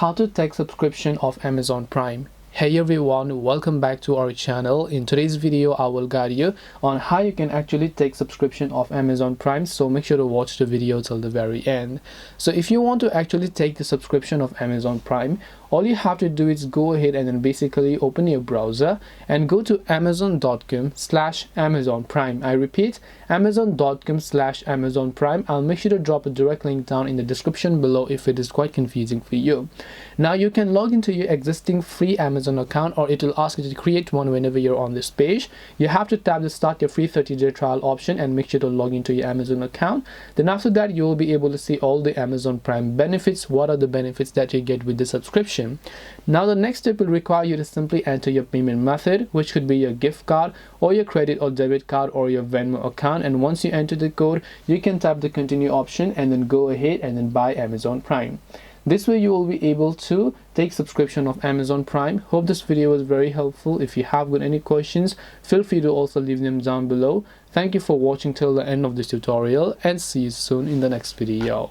How to take subscription of Amazon Prime. Hey everyone, welcome back to our channel. In today's video I will guide you on how you can actually take subscription of Amazon Prime, so make sure to watch the video till the very end. So if you want to actually take the subscription of Amazon Prime, all you have to do is go ahead and then basically open your browser and go to amazon.com/Amazon Prime. I repeat, amazon.com/Amazon Prime. I'll make sure to drop a direct link down in the description below if it is quite confusing for you. Now you can log into your existing free Amazon account, or it will ask you to create one whenever you're on this page. You have to tap the start your free 30-day trial option and make sure to log into your Amazon account. Then after that you will be able to see all the Amazon Prime benefits. What are the benefits that you get with the subscription? Now the next step will require you to simply enter your payment method, which could be your gift card or your credit or debit card or your Venmo account, and once you enter the code you can tap the continue option and then go ahead and then buy Amazon Prime. This way you will be able to take subscription of Amazon Prime. Hope this video was very helpful. If you have got any questions, feel free to also leave them down below. Thank you for watching till the end of this tutorial and see you soon in the next video.